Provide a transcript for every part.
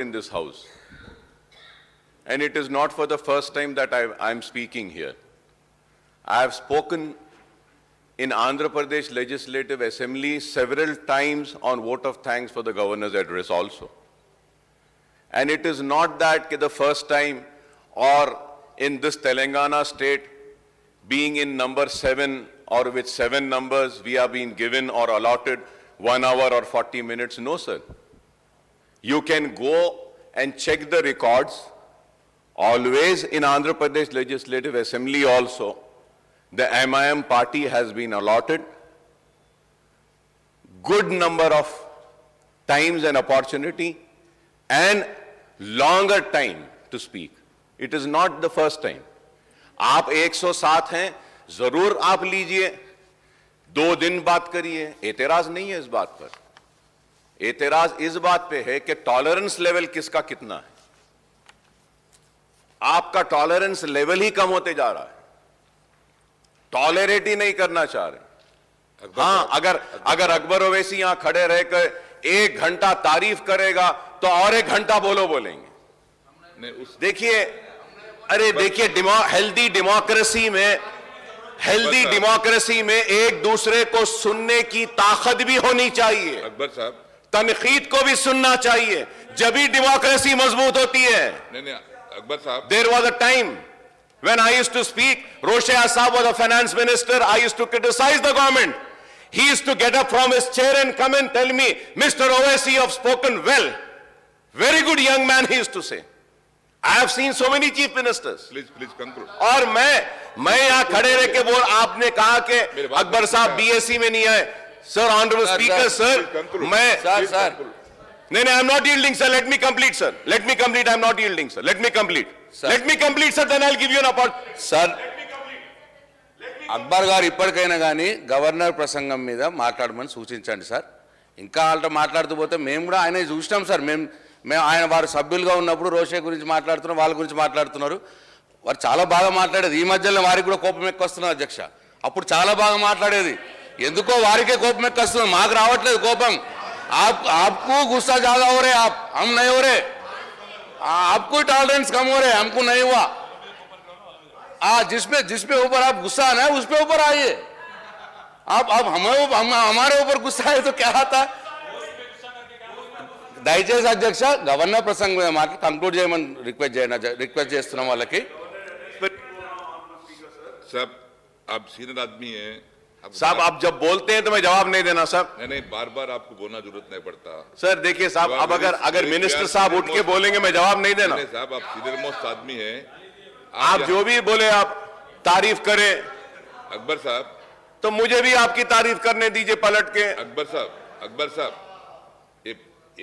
in this house. And it is not for the first time that I'm speaking here. I have spoken in Andhra Pradesh Legislative Assembly several times on vote of thanks for the governor's address also. And it is not that the first time or in this Telangana state being in number 7 or with 7 numbers we are being given or allotted 1 hour or 40 minutes. No, sir. You can go and check the records. Always in Andhra Pradesh Legislative Assembly also, the MIM party has been allotted good number of times and opportunity and longer time to speak. It is not the first time. आप 107 हैं, जरूर आप लीजिए, 2 दिन बात करिए, एतराज नहीं है इस बात पर। एतराज इस बात पे है कि टॉलरेंस लेवल किसका कितना है। आपका टॉलरेंस लेवल ही कम होते जा रहा है, टॉलरेट ही नहीं करना चाह रहे। हाँ, अगर अकबर ओवैसी यहां खड़े रहकर 1 घंटा तारीफ करेगा तो और 1 घंटा बोलेंगे। देखिए, अरे देखिए, हेल्दी डेमोक्रेसी में एक दूसरे को सुनने की ताकत भी होनी चाहिए। अकबर साहब, तनकीद को भी सुनना चाहिए, जब भी डेमोक्रेसी मजबूत होती है। नहीं, अकबर साहब, There was a time when I used to speak, Roshaya Saab was a finance minister, I used to criticize the government. He used to get up from his chair and come and tell me, Mr. Owaisi, you have spoken well. Very good young man, he used to say. I have seen so many chief ministers. Please conclude. और मैं यहाँ खड़े रह के बोल, आपने कहा कि अकबर साहब BSc में नहीं आए। Sir, honorable speaker, sir, Sir. No, I'm not yielding, sir. Let me complete, sir. Let me complete. I'm not yielding, sir. Let me complete. Sir. Let me complete, sir. Then I'll give you an opportunity. Sir, Akbar గారు ఇప్పటికైనా కానీ governor ప్రసంగం మీద మాట్లాడమని సూచించండి sir. ఇంకా వాళ్ళతో మాట్లాడుతూ పోతే మేము కూడా ఆయన చూసినాం సార్. మేము ఆయన వారు సభ్యులుగా ఉన్నప్పుడు రోషే గురించి మాట్లాడుతున్నాం, వాళ్ళ గురించి మాట్లాడుతున్నారు. వారు చాలా బాగా మాట్లాడేది. ఈ మధ్యలో వారికి కూడా కోపం ఎక్కువస్తున్నారు అధ్యక్ష. అప్పుడు చాలా బాగా మాట్లాడేది. ఎందుకో వారికే కోపం ఎక్కువస్తుంది, మాకు రావట్లేదు కోపం. आपको गुस्सा ज्यादा हो रहे, हम नहीं हो रहे। आपको टॉलरेंस कम हो रहे, हमको नहीं हुआ। जिसपे ऊपर आप गुस्सा आना है उस पे ऊपर आइए। आप हमारे ऊपर गुस्सा है तो क्या आता। దయచేసి అధ్యక్ష గవర్నర్ ప్రసంగం మీద మాట కంక్లూడ్ చేయమని రిక్వెస్ట్ చేస్తున్నాం వాళ్ళకి। साहब, आप सीनियर आदमी हैं। साहब, आप जब बोलते हैं तो मैं जवाब नहीं देना साहब। नहीं, बार आप बोलना जरूरत नहीं पड़ता सर। देखिए साहब, अब अगर मिनिस्टर साहब उठ के बोलेंगे मैं जवाब नहीं देना। साहब, आप सीनियर मोस्ट आदमी हैं, आप जो भी बोले आप तारीफ करें। अकबर साहब, तो मुझे भी आपकी तारीफ करने दीजिए पलट के। अकबर साहब,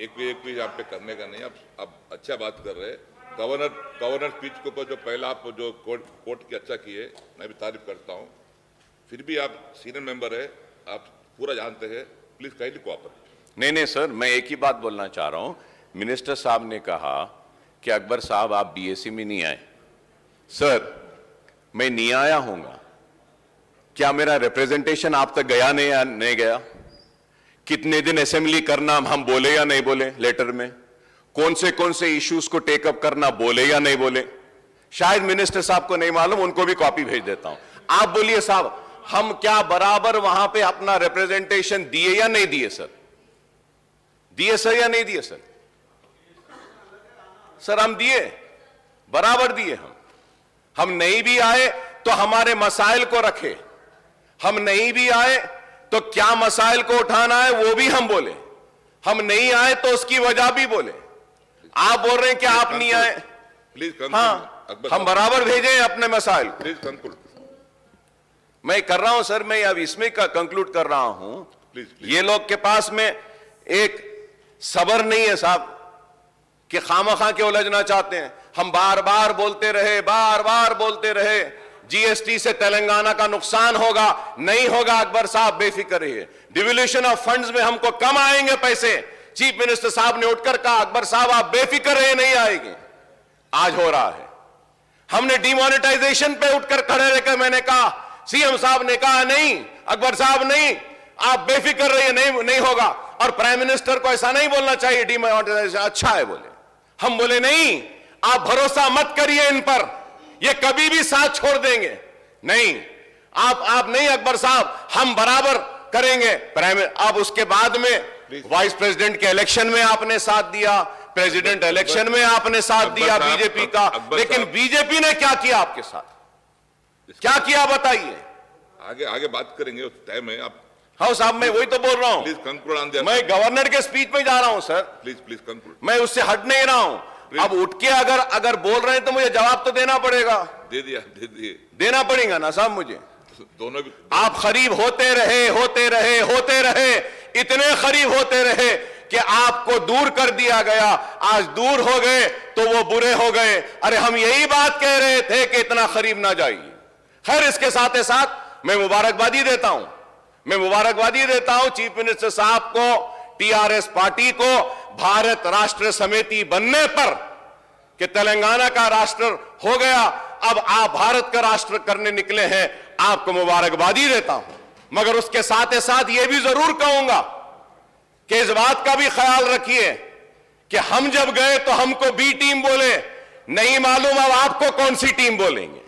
एक भी आप पे करने का नहीं। आप अच्छा बात कर रहे हैं। गवर्नर स्पीच के ऊपर जो पहला आप जो कोर्ट की अच्छा किए, मैं भी तारीफ करता हूँ। फिर भी आप सीनियर मेंबर है, आप पूरा जानते हैं। Please kindly cooperate. नहीं सर, मैं एक ही बात बोलना चाह रहा हूं। मिनिस्टर साहब ने कहा कि अकबर साहब आप BSc में नहीं आए। सर, मैं नहीं आया हूंगा, क्या मेरा रिप्रेजेंटेशन आप तक गया नहीं गया? कितने दिन असेंबली करना हम बोले या नहीं बोले लेटर में? कौन से इश्यूज को टेकअप करना बोले या नहीं बोले? शायद मिनिस्टर साहब को नहीं मालूम, उनको भी कॉपी भेज देता हूं। आप बोलिए साहब, हम क्या बराबर वहां पे अपना रिप्रेजेंटेशन दिए या नहीं दिए सर? दिए सर या नहीं दिए सर? सर, हम दिए, बराबर दिए। हम नहीं भी आए तो हमारे मसाइल को रखे। हम नहीं भी आए तो क्या मसाइल को उठाना है वो भी हम बोले। हम नहीं आए तो उसकी वजह भी बोले। आप बोल रहे हैं कि आप नहीं आए। प्लीज, हाँ, हम बराबर भेजे अपने मसाइल। Please conclude. मैं कर रहा हूं सर, मैं अब इसमें का कंक्लूड कर रहा हूं। प्लीज। ये लोग के पास में एक सबर नहीं है साहब कि खामखा के उलझना चाहते हैं। हम बार बार बोलते रहे GST से तेलंगाना का नुकसान होगा, नहीं होगा। अकबर साहब बेफिक्र रहिए, डिवोल्यूशन ऑफ फंड्स में हमको कम आएंगे पैसे। चीफ मिनिस्टर साहब ने उठकर कहा, अकबर साहब आप बेफिक्र रहिए, नहीं आएंगे। आज हो रहा है। हमने डिमोनेटाइजेशन पे उठकर खड़े रहकर मैंने कहा, CM साहब ने कहा नहीं, अकबर साहब नहीं, आप बेफिक्र रहिए, नहीं होगा। और प्राइम मिनिस्टर को ऐसा नहीं बोलना चाहिए डिमोनेटाइजेशन अच्छा है बोले। हम बोले नहीं, आप भरोसा मत करिए इन पर, ये कभी भी साथ छोड़ देंगे नहीं। आप नहीं अकबर साहब, हम बराबर करेंगे। अब उसके बाद में वाइस प्रेसिडेंट के इलेक्शन में आपने साथ दिया, प्रेसिडेंट इलेक्शन में आपने साथ दिया बीजेपी का, लेकिन बीजेपी ने क्या किया आपके साथ, क्या किया बताइए। आगे आगे बात करेंगे, टाइम है। आप हाँ साहब, मैं वही तो बोल रहा हूं, प्लीज कंक्लूड ऑन दिस। मैं गवर्नर के स्पीच में जा रहा हूं सर, प्लीज प्लीज कंक्लूड। मैं उससे हट नहीं रहा हूं। अब उठ के अगर बोल रहे हैं तो मुझे जवाब तो देना पड़ेगा। दे दिए देना पड़ेगा ना साहब मुझे। दोनों भी। आप करीब होते रहे, इतने करीब होते रहे कि आपको दूर कर दिया गया। आज दूर हो गए तो वो बुरे हो गए। अरे हम यही बात कह रहे थे कि इतना करीब ना जाइए। खैर, इसके साथ ही साथ मैं मुबारकबादी देता हूं चीफ मिनिस्टर साहब को, टीआरएस पार्टी को भारत राष्ट्र समिति बनने पर, कि तेलंगाना का राष्ट्र हो गया, अब आप भारत का राष्ट्र करने निकले हैं, आपको मुबारकबादी देता हूं। मगर उसके साथ ही साथ यह भी जरूर कहूंगा कि इस बात का भी ख्याल रखिए कि हम जब गए तो हमको बी टीम बोले, नहीं मालूम अब आपको कौन सी टीम बोलेंगे,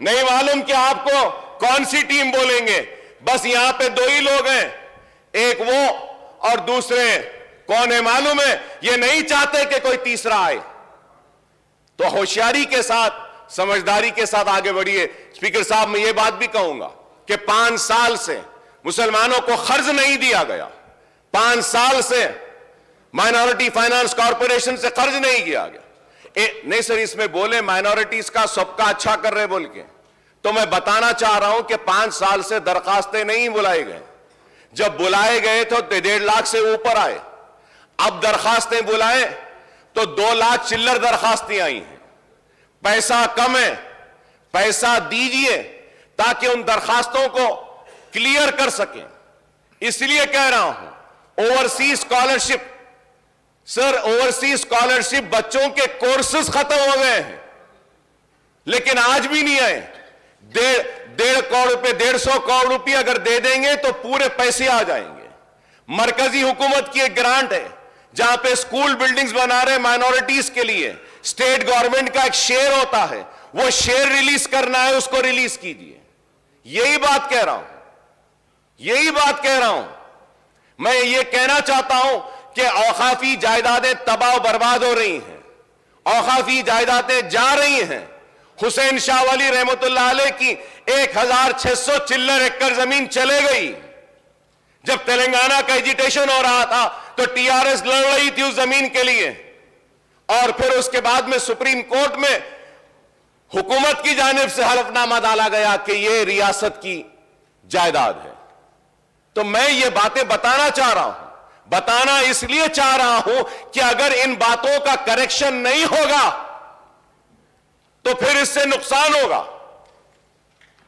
नहीं मालूम कि आपको कौन सी टीम बोलेंगे। बस यहां पे दो ही लोग हैं, एक वो और दूसरे कौन है मालूम है, ये नहीं चाहते कि कोई तीसरा आए। तो होशियारी के साथ, समझदारी के साथ आगे बढ़िए। स्पीकर साहब, मैं ये बात भी कहूंगा कि 5 साल से मुसलमानों को कर्ज नहीं दिया गया, 5 साल से माइनॉरिटी फाइनेंस कॉर्पोरेशन से कर्ज नहीं किया गया। नहीं सर, इसमें बोले माइनॉरिटीज का सबका अच्छा कर रहे बोल के, तो मैं बताना चाह रहा हूं कि 5 साल से दरखास्तें नहीं बुलाए गए। जब बुलाए गए तो 1.5 लाख से ऊपर आए, अब दरखास्तें बुलाए तो 2 लाख चिल्लर दरखास्तें आई हैं। पैसा कम है, पैसा दीजिए ताकि उन दरखास्तों को क्लियर कर सकें। इसलिए कह रहा हूं, overseas scholarship, sir overseas scholarship बच्चों के कोर्सेज खत्म हो गए हैं, लेकिन आज भी नहीं आए। 1.5 करोड़ रुपए, 150 करोड़ रुपए अगर दे देंगे तो पूरे पैसे आ जाएंगे। मरकजी हुकूमत की एक ग्रांट है जहां पे स्कूल बिल्डिंग्स बना रहे माइनॉरिटीज के लिए, स्टेट गवर्नमेंट का एक शेयर होता है, वो शेयर रिलीज करना है, उसको रिलीज कीजिए। यही बात कह रहा हूं। मैं ये कहना चाहता हूं कि औकाफी जायदादें तबाह बर्बाद हो रही हैं, औकाफी जायदादें जा रही हैं। हुसैन शाह वली रहमतुल्लाह अलैह की 1600 चिल्लर एकड़ जमीन चले गई। जब तेलंगाना का एजिटेशन हो रहा था तो टीआरएस लड़ रही थी उस जमीन के लिए, और फिर उसके बाद में सुप्रीम कोर्ट में हुकूमत की जानिब से हलफनामा डाला गया कि यह रियासत की जायदाद है। तो मैं ये बातें बताना चाह रहा हूं, बताना इसलिए चाह रहा हूं कि अगर इन बातों का करेक्शन नहीं होगा तो फिर इससे नुकसान होगा।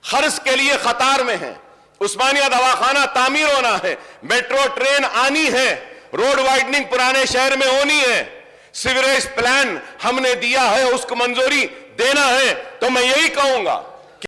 खर्च के लिए कतार में है, उस्मानिया दवाखाना तामीर होना है, मेट्रो ट्रेन आनी है, रोड वाइडनिंग पुराने शहर में होनी है, सीवरेज प्लान हमने दिया है, उसको मंजूरी देना है। तो मैं यही कहूंगा